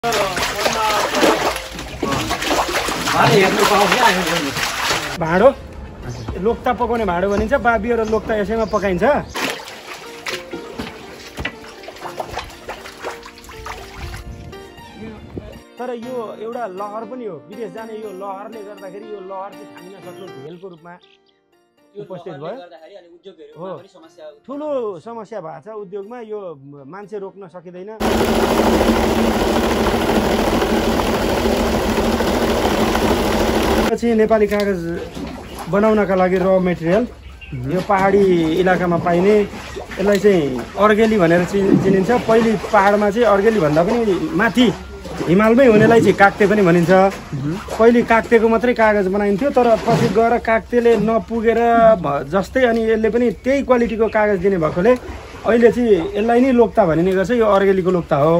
भाँडो लोक्ता पकाउने भाँडो भनिन्छ। बाबियो र लोक्ता यसैमा पकाइन्छ। तर यो एउटा लहर पनि हो, विदेश जाने यो लहरले गर्दाखेरि यो लहर चाहिँ थामिन सक्ने ढेलको रूपमा उपस्थित भयो। हो, ठुलो समस्या भएको छ उद्योगमा। यो मान्छे रोक्न सकिँदैन। पछि नेपाली कागज बनाउनका लागि र मेटेरियल यो पहाडी इलाकामा पाइने यसलाई चाहिँ अर्गेली भनेर चिनिन्छ। पहिले पहाडमा चाहिँ अर्गेली भन्दा पनि माथि हिमालमै हुनेलाई चाहिँ काक्ते पनि भनिन्छ। पहिले काक्तेको मात्रै कागज बनाइन्थ्यो, तर पछि गएर काक्तेले नपुगेर जस्तै अनि यसले पनि त्यही क्वालिटीको कागज दिने भएकोले अहिले चाहिँ यसलाई नै लोक्ता भनिने गर्छ। यो अर्गेलीको लोक्ता हो।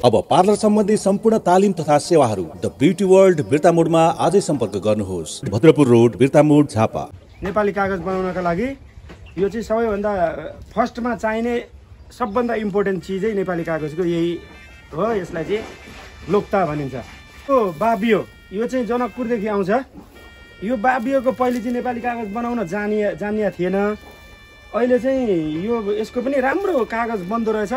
अब पार्लर सम्बन्धी सम्पूर्ण तालिम तथा सेवाहरू द ब्युटी वर्ल्ड बिर्तामोडमा आजै सम्पर्क गर्नुहोस्। भद्रपुर रोड बिर्तामोड झापा। नेपाली कागज बनाउनका लागि यो चाहिँ सबैभन्दा फर्स्टमा चाहिने सबभन्दा इम्पोर्टेन्ट चिजै नेपाली कागजको यही हो। यसलाई चाहिँ लोक्ता भनिन्छ। यो बाबियो यो चाहिँ जनकपुरदेखि आउँछ। यो बाबियोको पहिले चाहिँ नेपाली कागज बनाउन जानिया थिएन। अहिले चाहिँ यो यसको पनि राम्रो कागज बन्दो रहेछ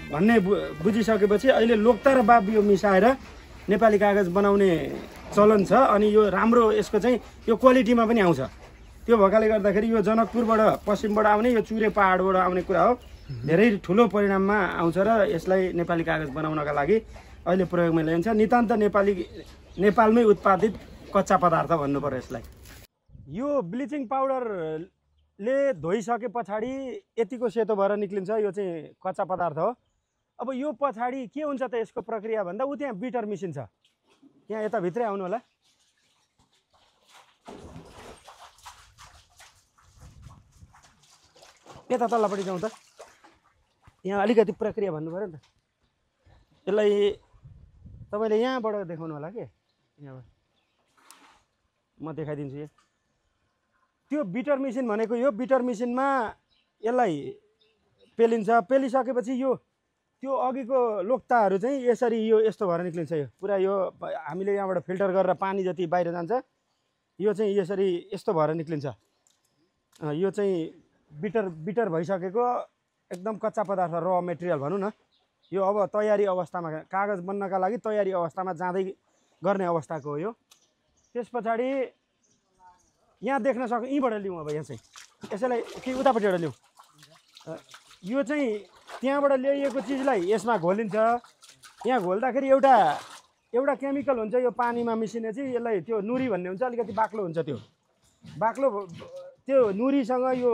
भन्ने बुझिसकेपछि अहिले लोक्ता र बाबियो मिसाएर नेपाली कागज बनाउने चलन छ। अनि यो राम्रो यसको चाहिँ यो क्वालिटीमा पनि आउँछ। त्यो भएकाले गर्दाखेरि यो जनकपुरबाट पश्चिमबाट आउने यो चुरे पहाडबाट आउने कुरा हो। धेरै ठुलो परिणाममा आउँछ र यसलाई नेपाली कागज बनाउनका लागि अहिले प्रयोगमा ल्याइन्छ। नितान्त नेपालमै उत्पादित कच्चा पदार्थ भन्नु पर्यो यसलाई। यो ब्लिचिङ पाउडरले धोइसके पछाडि यतिको सेतो भएर निक्लिन्छ। यो चाहिँ कच्चा पदार्थ हो। अब यो पछाडि के हुन्छ त यसको प्रक्रिया भन्दा उ त्यहाँ बिटर मिसिन छ। यहाँ यता भित्रै आउनु होला। यता तल्लापट्टि जाउँ त। यहाँ अलिकति प्रक्रिया भन्नु पऱ्यो नि त। यसलाई तपाईँले यहाँबाट देखाउनु होला के। यहाँबाट म देखाइदिन्छु। यो त्यो बिटर मिसिन भनेको यो बिटर मिसिनमा यसलाई पेलिन्छ। पेलिसकेपछि यो त्यो अघिको लोक्ताहरू चाहिँ यसरी यो यस्तो भएर निक्लिन्छ। यो पुरा यो हामीले यहाँबाट फिल्टर गरेर पानी जति बाहिर जान्छ यो चाहिँ यसरी यस्तो भएर निक्लिन्छ। यो चाहिँ बिटर भइसकेको एकदम कच्चा पदार्थ र मेटेरियल भनौँ न। यो अब तयारी अवस्थामा कागज बन्नका लागि तयारी अवस्थामा जाँदै गर्ने अवस्थाको हो यो। त्यस पछाडि यहाँ देख्न सक्नु यहीँबाट लिउँ। अब यहाँ चाहिँ यसैलाई कि उतापट्टिबाट लिउँ। यो चाहिँ त्यहाँबाट ल्याइएको चिजलाई यसमा घोलिन्छ। यहाँ घोल्दाखेरि एउटा केमिकल हुन्छ। यो पानीमा मिसिने चाहिँ यसलाई त्यो नुरी भन्ने हुन्छ। अलिकति बाक्लो हुन्छ। त्यो बाक्लो त्यो नुरीसँग यो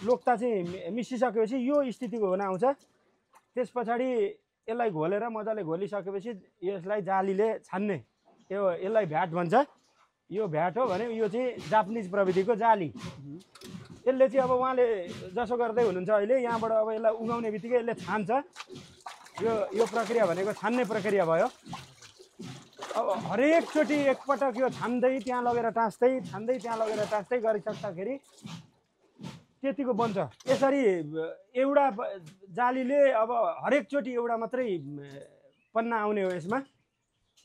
लोक्ता चाहिँ मिसिसकेपछि यो स्थितिको हुन आउँछ। त्यस पछाडि यसलाई घोलेर मजाले घोलिसकेपछि यसलाई जालीले छान्ने। यसलाई भ्याट भन्छ। यो भ्याट हो भने यो चाहिँ जापानिज प्रविधिको जाली। यसले चाहिँ अब उहाँले जसो गर्दै हुनुहुन्छ अहिले यहाँबाट अब यसलाई उगाउने बित्तिकै यसले छान्छ। यो प्रक्रिया भनेको छान्ने प्रक्रिया भयो। अब हरेकचोटि एकपटक यो छान्दै त्यहाँ लगेर टाँस्दै छान्दै त्यहाँ लगेर टाँस्दै गरिसक्दाखेरि त्यतिको बन्छ। यसरी एउटा जालीले अब हरेकचोटि एउटा मात्रै पन्ना आउने हो यसमा।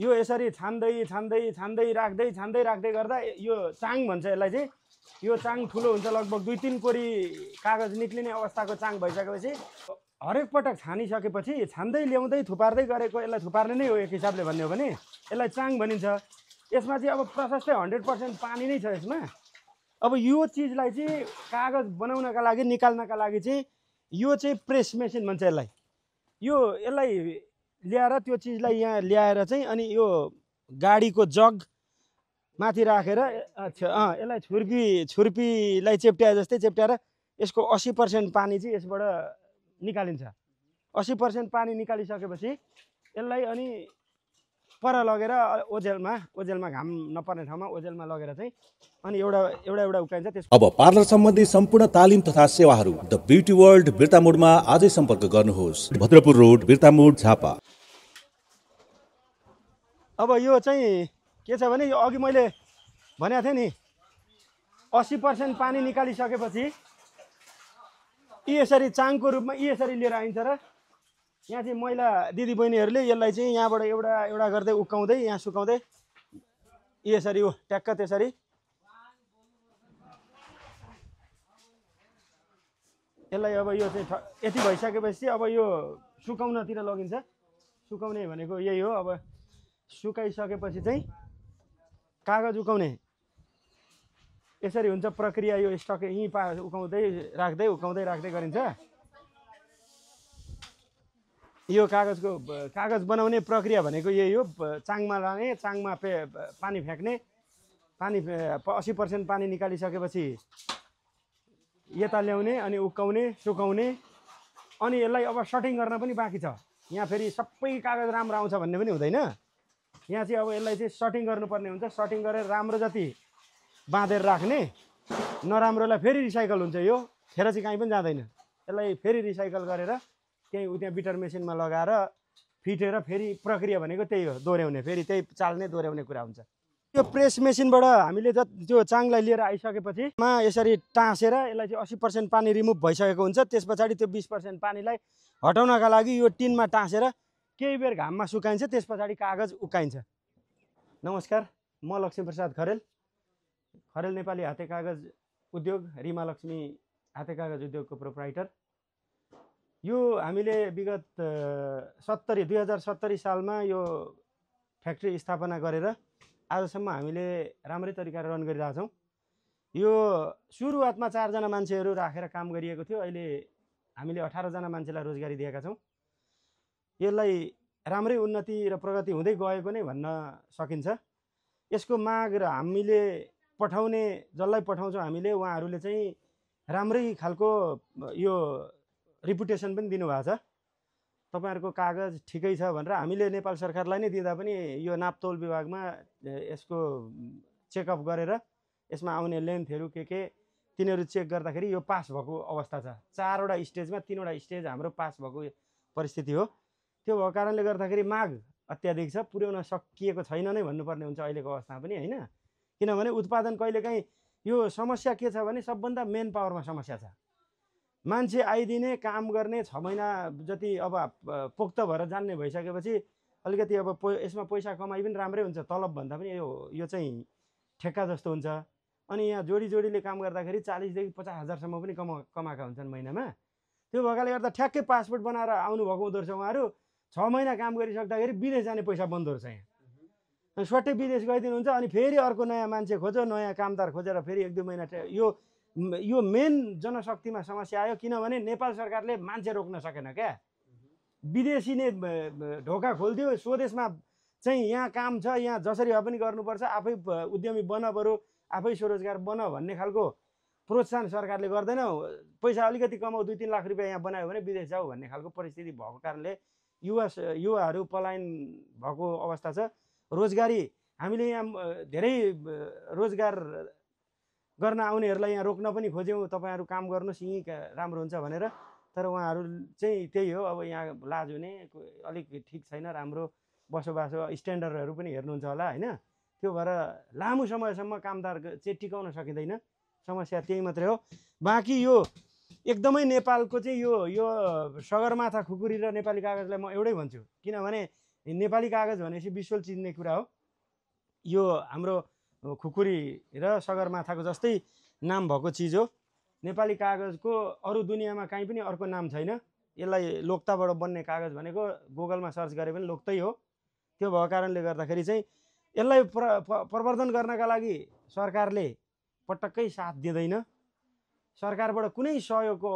यो यसरी छान्दै छान्दै छान्दै राख्दै गर्दा यो चाङ भन्छ यसलाई चाहिँ। यो चाङ ठुलो हुन्छ। लगभग 2-3 कोरी कागज निक्लिने अवस्थाको चाङ भइसकेपछि हरेक पटक छानिसकेपछि छान्दै ल्याउँदै थुपार्दै गरेको यसलाई थुपार्ने नै हो एक हिसाबले भन्ने हो भने। यसलाई चाङ भनिन्छ। यसमा चाहिँ अब प्रशस्तै 100% पानी नै छ यसमा। अब यो चिजलाई चाहिँ कागज बनाउनका लागि निकाल्नका लागि चाहिँ यो चाहिँ प्रेस मेसिन भन्छ यसलाई। यसलाई ल्याएर त्यो चिजलाई यहाँ ल्याएर चाहिँ अनि यो गाडीको जग माथि राखेर यसलाई छुर्पीलाई चेप्ट्याए जस्तै चेप्ट्याएर यसको 80% पानी चाहिँ यसबाट निकालिन्छ। 80% पानी निकालिसकेपछि यसलाई अनि पर लगेर ओझेलमा घाम नपर्ने ठाउँमा ओझेलमा लगेर चाहिँ अनि एउटा उकाइन्छ। त्यसको अब पार्लर सम्बन्धी सम्पूर्ण तालिम तथा सेवाहरू द ब्युटी वर्ल्ड बिर्तामोडमा आजै सम्पर्क गर्नुहोस्। भद्रपुर रोड बिर्तामोड झापा। अब यो चाहिँ के छ भने यो अघि मैले भनेको थिएँ नि 80% पानी निकालिसकेपछि यसरी चाङको रूपमा यसरी लिएर आइन्छ र यहाँ चाहिँ महिला दिदीबहिनीहरूले यसलाई चाहिँ यहाँबाट एउटा एउटा गर्दै उक्काउँदै यहाँ सुकाउँदै यसरी हो ट्याक्क त्यसरी यसलाई अब यो चाहिँ यति भइसकेपछि अब यो सुकाउनतिर लगिन्छ। सुकाउने भनेको यही हो। अब सुकाइसकेपछि चाहिँ कागज उकाउने यसरी हुन्छ प्रक्रिया। यो स्टक यहीँ उकाउँदै राख्दै गरिन्छ। यो कागज बनाउने प्रक्रिया भनेको यही हो। चाङमा लाने, चाङमा पानी फ्याँक्ने, पानी 80% पानी निकालिसकेपछि यता ल्याउने अनि उक्काउने सुकाउने अनि यसलाई अब सटिङ गर्न पनि बाँकी छ। यहाँ फेरि सबै कागज राम्रो आउँछ भन्ने पनि हुँदैन। यहाँ चाहिँ अब यसलाई चाहिँ सटिङ गर्नुपर्ने हुन्छ। सटिङ गरेर राम्रो जति बाँधेर राख्ने, नराम्रोलाई फेरि रिसाइकल हुन्छ। यो खेर चाहिँ कहीँ पनि जाँदैन। यसलाई फेरि रिसाइकल गरेर त्यहाँ बिटर मेसिनमा लगाएर फिटेर फेरि प्रक्रिया भनेको त्यही हो, दोहोऱ्याउने। फेरि त्यही चाल्ने दोहोऱ्याउने कुरा हुन्छ। यो प्रेस मेसिनबाट हामीले त्यो चाङलाई लिएर आइसकेपछि यसरी टाँसेर यसलाई चाहिँ 80% पानी रिमुभ भइसकेको हुन्छ। त्यस पछाडि त्यो 20% पानीलाई हटाउनका लागि यो टिनमा टाँसेर केही बेर घाममा सुकाइन्छ। त्यस पछाडि कागज उकाइन्छ। नमस्कार, म लक्ष्मीप्रसाद खरेल नेपाली हाते कागज उद्योग रीमा लक्ष्मी हाते कागज उद्योगको प्रोप्राइटर। यो हामीले विगत 2070 सालमा यो फ्याक्ट्री स्थापना गरेर आजसम्म हामीले राम्रै तरिकाले रन गरिरहेछौँ। यो सुरुवातमा 4 जना मान्छेहरू राखेर काम गरिएको थियो। अहिले हामीले 18 जना मान्छेलाई रोजगारी दिएका छौँ। यसलाई राम्रै उन्नति र प्रगति हुँदै गएको नै भन्न सकिन्छ। यसको माग र हामीले पठाउने जसलाई पठाउँछौँ हामीले उहाँहरूले चाहिँ राम्रै खालको यो रिपुटेसन पनि दिनुभएको छ। तपाईहरुको कागज ठिकै छ भनेर हामीले नेपाल सरकारलाई नै दिँदा पनि यो नापतोल विभागमा यसको चेकअप गरेर यसमा आउने लेन्थहरू के तिनीहरू चेक गर्दाखेरि यो पास भएको अवस्था छ। 4 वटा स्टेजमा 3 वटा स्टेज हाम्रो पास भएको परिस्थिति हो। त्यो भएको कारणले गर्दाखेरि माग अत्याधिक छ, पुर्याउन सकिएको छैन नै भन्नुपर्ने हुन्छ अहिलेको अवस्थामा पनि हैन। किनभने उत्पादन कहिलेकाहीँ यो समस्या के छ भने सबभन्दा मेन पावरमा समस्या छ। मान्छे आइदिने काम गर्ने 6 महिना जति अब पोक्त भएर जान्ने भइसकेपछि अलिकति अब यसमा पैसा कमाइ पनि राम्रै हुन्छ। तलब भन्दा पनि यो चाहिँ ठेक्का जस्तो हुन्छ। अनि यहाँ जोडीले काम गर्दाखेरि 40 देखि 50 हजारसम्म पनि कमाएका हुन्छन् महिनामा। त्यो भएकाले गर्दा ठ्याक्कै पासपोर्ट बनाएर आउनु भएको हुँदो रहेछ उहाँहरू। 6 महिना काम गरिसक्दाखेरि विदेश जाने पैसा बन्दो रहेछ यहाँ। अनि स्वाटै विदेश गइदिनुहुन्छ अनि फेरि अर्को नयाँ मान्छे खोज्यो, नयाँ कामदार खोजेर फेरि 1-2 महिना यो मेन जनशक्तिमा समस्या आयो। किनभने नेपाल सरकारले मान्छे रोक्न सकेन क्या। विदेशी नै ढोका खोलिदियो। स्वदेशमा चाहिँ यहाँ काम छ, यहाँ जसरी भए पनि गर्नुपर्छ, आफै उद्यमी बन, बरु आफै स्वरोजगार बन भन्ने खालको प्रोत्साहन सरकारले गर्दैन। पैसा अलिकति कमाऊ, 2-3 लाख रुपियाँ यहाँ बनायो भने विदेश जाऊ भन्ने खालको परिस्थिति भएको कारणले युवाहरू पलायन भएको अवस्था छ। रोजगारी हामीले यहाँ धेरै रोजगार गर्न आउनेहरूलाई यहाँ रोक्न पनि खोज्यौँ, तपाईहरु काम गर्नुस् यही राम्रो हुन्छ भनेर। तर उहाँहरू चाहिँ त्यही हो, अब यहाँ लाज हुने अलिक ठिक छैन, राम्रो बसोबासो स्ट्यान्डर्डहरू पनि हेर्नुहुन्छ होला हैन। त्यो भएर लामो समयसम्म कामदार चाहिँ टिकाउन सकिँदैन। समस्या त्यही मात्रै हो। बाँकी यो एकदमै नेपालको चाहिँ यो सगरमाथा खुकुरी र नेपाली कागजलाई म एउटै भन्छु। किनभने नेपाली कागज भनेपछि विश्व चिन्ने कुरा हो। यो हाम्रो खुकुरी र सगरमाथाको जस्तै नाम भएको चिज हो। नेपाली कागजको अरू दुनियाँमा कहीँ पनि अर्को नाम छैन। यसलाई लोक्ताबाट बन्ने कागज भनेको गुगलमा सर्च गरे पनि लोक्तै हो। त्यो भएको कारणले गर्दाखेरि चाहिँ यसलाई प्रवर्धन गर्नका लागि सरकारले पटक्कै साथ दिँदैन। सरकारबाट कुनै सहयोगको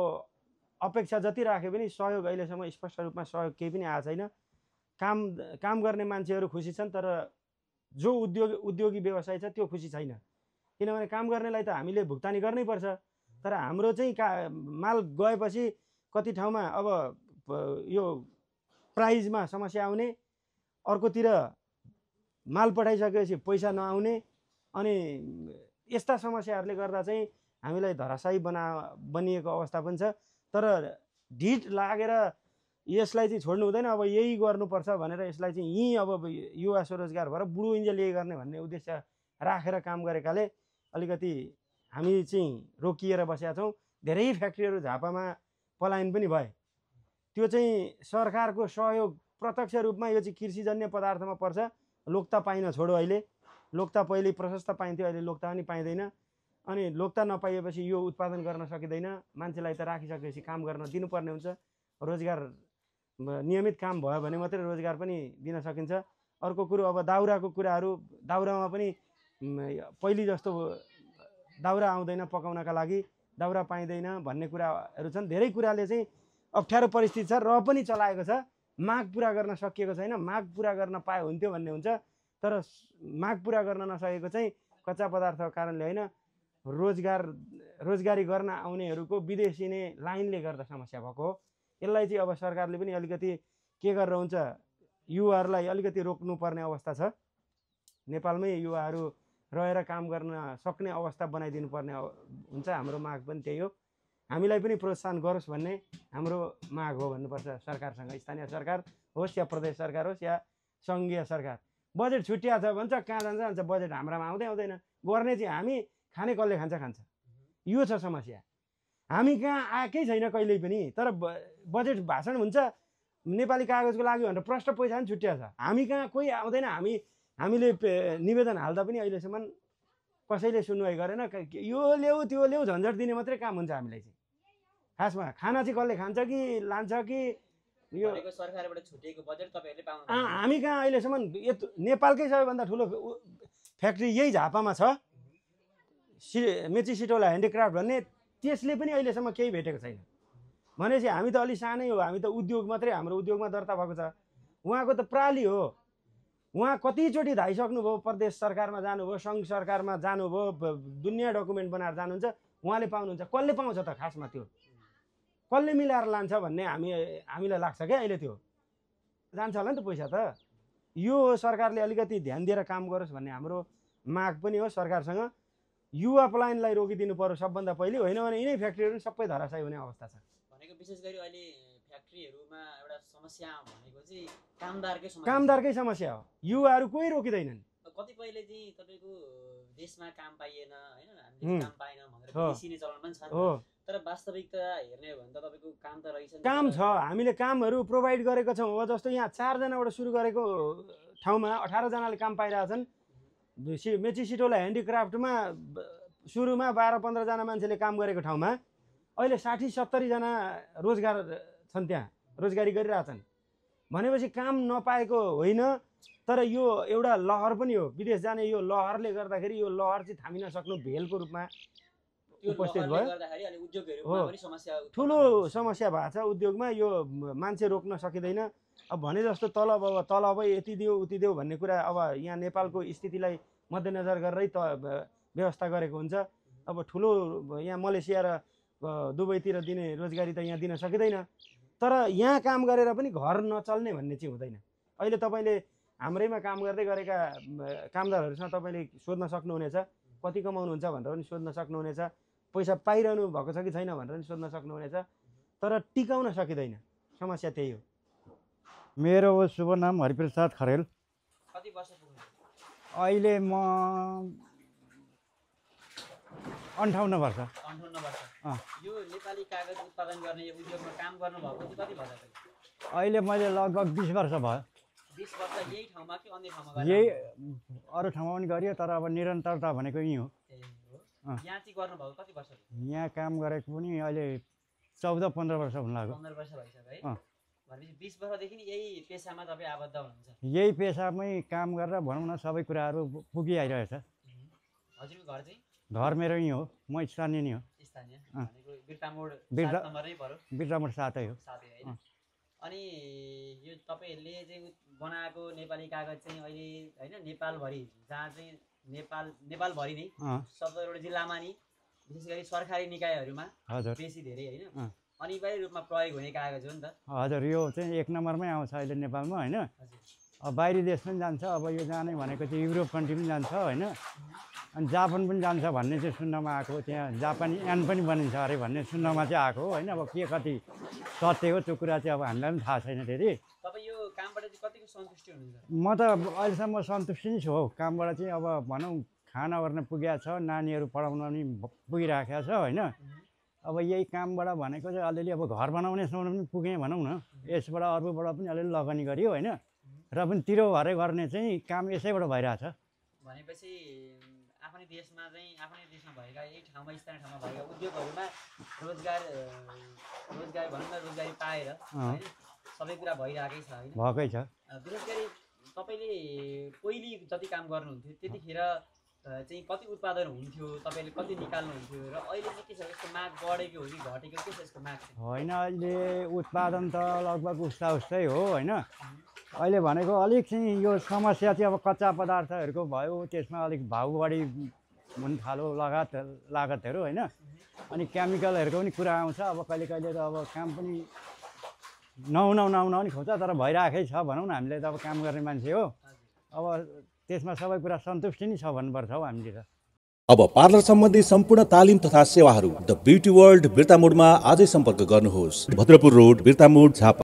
अपेक्षा जति राखे पनि सहयोग अहिलेसम्म स्पष्ट रूपमा सहयोग केही पनि आएको छैन। काम गर्ने मान्छेहरू खुसी छन्, तर जो उद्योगी व्यवसाय छ त्यो खुसी छैन। किनभने काम गर्नेलाई त हामीले भुक्तानी गर्नै पर्छ। तर हाम्रो चाहिँ माल गएपछि कति ठाउँमा अब यो प्राइजमा समस्या आउने, अर्कोतिर माल पठाइसकेपछि पैसा नआउने, अनि यस्ता समस्याहरूले गर्दा चाहिँ हामीलाई धराशायी बनिएको अवस्था पनि छ। तर ढिट लागेर यसलाई चाहिँ छोड्नु हुँदैन। अब यही गर्नुपर्छ भनेर यसलाई चाहिँ यहीँ अब युवा स्वरोजगार भएर बुढो इन्जेल यही गर्ने भन्ने उद्देश्य राखेर काम गरेकाले अलिकति हामी चाहिँ रोकिएर बसेका छौँ। धेरै फ्याक्ट्रीहरू झापामा पलायन पनि भए। त्यो चाहिँ सरकारको सहयोग प्रत्यक्ष रूपमा यो चाहिँ कृषिजन्य पदार्थमा पर्छ। लोकता पाइन छोडो, अहिले लोकता पहिले प्रशस्त पाइन्थ्यो, अहिले लोकता पनि पाइँदैन। अनि लोकता नपाइएपछि यो उत्पादन गर्न सकिँदैन। मान्छेलाई त राखिसकेपछि काम गर्न दिनुपर्ने हुन्छ। रोजगार नियमित काम भयो भने मात्रै रोजगार पनि दिन सकिन्छ। अर्को कुरो अब दाउराको कुराहरू, दाउरामा पनि पहिले जस्तो दाउरा आउँदैन पकाउनका लागि, दाउरा पाइँदैन भन्ने कुराहरू छन्। धेरै कुराले चाहिँ अप्ठ्यारो परिस्थिति छ, र पनि चलाएको छ। माग पुरा गर्न सकिएको छैन। माग पुरा गर्न पाए हुन्थ्यो भन्ने हुन्छ, तर माग पुरा गर्न नसकेको चाहिँ कच्चा पदार्थको कारणले होइन, रोजगारी गर्न आउनेहरूको विदेशी नै लाइनले गर्दा समस्या भएको हो। यसलाई चाहिँ अब सरकारले पनि अलिकति के गरेर हुन्छ, युवाहरूलाई अलिकति रोक्नुपर्ने अवस्था छ। नेपालमै युवाहरू रहेर काम गर्न सक्ने अवस्था बनाइदिनु पर्ने हुन्छ। हाम्रो माग पनि त्यही हो। हामीलाई पनि प्रोत्साहन गरोस् भन्ने हाम्रो माग हो भन्नुपर्छ सरकारसँग। स्थानीय सरकार होस् या प्रदेश सरकार होस् या सङ्घीय सरकार। बजेट छुट्टिया छ भन्छ, कहाँ जान्छ बजेट हाम्रामा आउँदैन। गर्ने चाहिँ हामी, खाने कसले खान्छ। यो छ समस्या। हामी कहाँ आएकै छैन कहिल्यै पनि, तर बजेट भाषण हुन्छ नेपाली कागजको लागि भनेर प्रष्ट पैसा पनि छुट्टिया छ। हामी कहाँ कोही आउँदैन। हामीले निवेदन हाल्दा पनि अहिलेसम्म कसैले सुनवाई गरेन। यो ल्याऊ त्यो ल्याऊ झन्झट दिने मात्रै काम हुन्छ हामीलाई चाहिँ। खासमा खाना चाहिँ कसले खान्छ कि लान्छ कि यो सरकारबाट छुटेको बजेट तपाईहरुले पाउनु। हामी कहाँ अहिलेसम्म नेपालकै सबैभन्दा ठुलो फ्याक्ट्री यही झापामा छ, मेची सिटौला ह्यान्डिक्राफ्ट भन्ने। त्यसले पनि अहिलेसम्म केही भेटेको छैन। भनेपछि हामी त अलि सानै हो। हामी त उद्योग मात्रै, हाम्रो उद्योगमा दर्ता भएको छ। उहाँको त प्राली हो। उहाँ कतिचोटि धाइसक्नुभयो, प्रदेश सरकारमा जानुभयो, सङ्घ सरकारमा जानुभयो, दुनियाँ डकुमेन्ट बनाएर जानुहुन्छ। उहाँले पाउनुहुन्छ। कसले पाउँछ त खासमा? त्यो कसले मिलाएर लान्छ भन्ने हामीलाई लाग्छ क्या अहिले। त्यो जान्छ होला नि त पैसा त। यो सरकारले अलिकति ध्यान दिएर काम गरोस् भन्ने हाम्रो माग पनि हो सरकारसँग। युवा पलायनलाई रोकिदिनु पर्यो सबभन्दा पहिले, होइन भने यिनै फ्याक्ट्रीहरू सबै धराशायी हुने अवस्था छ। भनेको विशेष गरी अहिले फ्याक्ट्रीहरूमा एउटा समस्या भनेको चाहिँ कामदारकै समस्या हो। युवाहरू कोही रोकिँदैनन्। कतिपयले चाहिँ तपाईँको देशमा काम पाइएन, होइन हामीले काम पाएन भनेर बिसिने चलन पनि छ। तर वास्तविकता हेर्ने हो भने त तपाईँको काम त रहेछ, काम छ। हामीले कामहरू प्रोभाइड गरेको छौँ। अब जस्तो यहाँ 4 जनाबाट सुरु गरेको ठाउँमा 18 जनाले काम पाइरहेछन्। मेची सिटौला ह्यान्डिक्राफ्टमा सुरुमा 12-15 जना मान्छेले काम गरेको ठाउँमा अहिले 60-70 जना रोजगार छन्, त्यहाँ रोजगारी गरिरहेछन्। भनेपछि काम नपाएको होइन, तर यो एउटा लहर पनि हो। विदेश जाने यो लहरले गर्दाखेरि यो लहर चाहिँ थामिन सक्नु भेलको रूपमा उपस्थित भयो। ठुलो समस्या भएको छ उद्योगमा। यो मान्छे रोक्न सकिँदैन। अब भने जस्तो तलब यति दियो उति दियो भन्ने कुरा अब यहाँ नेपालको स्थितिलाई मध्यनजर गरेरै त व्यवस्था गरेको हुन्छ। अब ठुलो यहाँ मलेसिया र दुबईतिर दिने रोजगारी त यहाँ दिन सकिँदैन। तर यहाँ काम गरेर पनि घर नचल्ने भन्ने चाहिँ हुँदैन। अहिले तपाईँले हाम्रैमा काम गर्दै गरेका कामदारहरूसँग तपाईँले सोध्न सक्नुहुनेछ, कति कमाउनुहुन्छ भनेर पनि सोध्न सक्नुहुनेछ, पैसा पाइरहनु भएको छ कि छैन भनेर पनि सोध्न सक्नुहुनेछ। तर टिकाउन सकिँदैन। समस्या त्यही हो। मेरो शुभ नाम हरिप्रसाद खरेल। कति वर्ष पुग्नु? अहिले म 58 वर्ष। 58 वर्ष। यो नेपाली कागज उत्पादन गर्ने यो उद्योगमा काम गर्नुभएको चाहिँ कति भयो तपाईँ? अहिले मैले लगभग 20 वर्ष भयो। 20 वर्ष यही ठाउँमा कि अन्य ठाउँमा? यही अरू ठाउँमा पनि गरियो, तर अब निरन्तरता भनेको यहीँ हो। यहाँ चाहिँ गर्नुभएको कति वर्ष? यहाँ काम गरेको पनि अहिले 14-15 वर्ष हुन लाग्यो। 15 वर्ष भइसक्यो है। भनेपछि 20 वर्षदेखि यही पेसामा तपाईँ आबद्ध हुनुहुन्छ? यही पेसामै काम गरेर भनौँ न सबै कुराहरू पुगी आइरहेछ। हजुरको घर चाहिँ? घर मेरो यहीँ हो। म स्थानीय नै हो। स्थानीय भनेको बिर्तामोड 7 नम्बरै पर्यो। बिर्तामोड 7 हो। 7 हैन। अनि यो तपाईँहरूले चाहिँ बनाएको नेपाली कागज चाहिँ अहिले होइन नेपालभरि, जहाँ चाहिँ नेपालभरि नै 17वटा जिल्लामा नि विशेष गरी सरकारी निकायहरूमा बेसी धेरै होइन अनिवार्य रूपमा प्रयोग हुने कागज हो नि त। हजुर, यो चाहिँ 1 नम्बरमै आउँछ अहिले नेपालमा होइन। अब बाहिरी देश पनि जान्छ। अब यो जाने भनेको चाहिँ युरोप कन्ट्री पनि जान्छ होइन। अनि जापान पनि जान्छ भन्ने चाहिँ सुन्नमा आएको। त्यहाँ जापानी एन पनि बनिन्छ अरे भन्ने सुन्नमा चाहिँ आएको होइन। अब के कति सत्य हो त्यो कुरा चाहिँ अब हामीलाई पनि थाहा छैन धेरै। तपाईँ यो कामबाट चाहिँ कतिको सन्तुष्टि हुनुहुन्छ? म त अहिलेसम्म सन्तुष्टि नै छु हौ। कामबाट चाहिँ अब भनौँ खाना ओर्न पुगेको छ, नानीहरू पढाउन पनि पुगिराखेको छ होइन। अब यही कामबाट भनेको चाहिँ अलिअलि अब घर बनाउनेसम्म पनि पुगेँ भनौँ न, यसबाट अरूबाट पनि अलिअलि लगानी गरियो होइन, र पनि तिरो भरे गर्ने चाहिँ काम यसैबाट भइरहेछ। भनेपछि आफ्नै देशमा भएका यही ठाउँमा स्थानीय ठाउँमा भएका उद्योगहरूमा रोजगार भनौँ न रोजगारी पाएर होइन सबै कुरा भइरहेकै छ होइन। भएकै छ। विशेष गरी तपाईँले पहिले जति काम गर्नुहुन्थ्यो त्यतिखेर चाहिँ कति उत्पादन हुन्थ्यो, तपाईँले कति निकाल्नुहुन्थ्यो र अहिले चाहिँ के छ यसको माग बढेको हो कि घटेको, के छ यसको माग चाहिँ? होइन अहिले उत्पादन त लगभग उस्तै हो होइन। अहिले भनेको अलिक चाहिँ यो समस्या चाहिँ अब कच्चा पदार्थहरूको भयो, त्यसमा अलिक भाउ बढी हुन थाल्यो लागतहरू होइन, अनि केमिकलहरूको पनि कुरा आउँछ। अब कहिले कहिले त अब काम पनि नहुन पनि खोज्छ, तर भइरहेकै छ भनौँ न। हामीले त अब काम गर्ने मान्छे हो, अब त्यसमा सबै कुरा सन्तुष्टि नै छ भन्नुपर्छ हौ हामीले त। अब पार्लर सम्बन्धी सम्पूर्ण तालिम तथा सेवाहरू द ब्युटी वर्ल्ड बिर्तामोडमा आजै सम्पर्क गर्नुहोस्। भद्रपुर रोड बिर्तामोड झापा।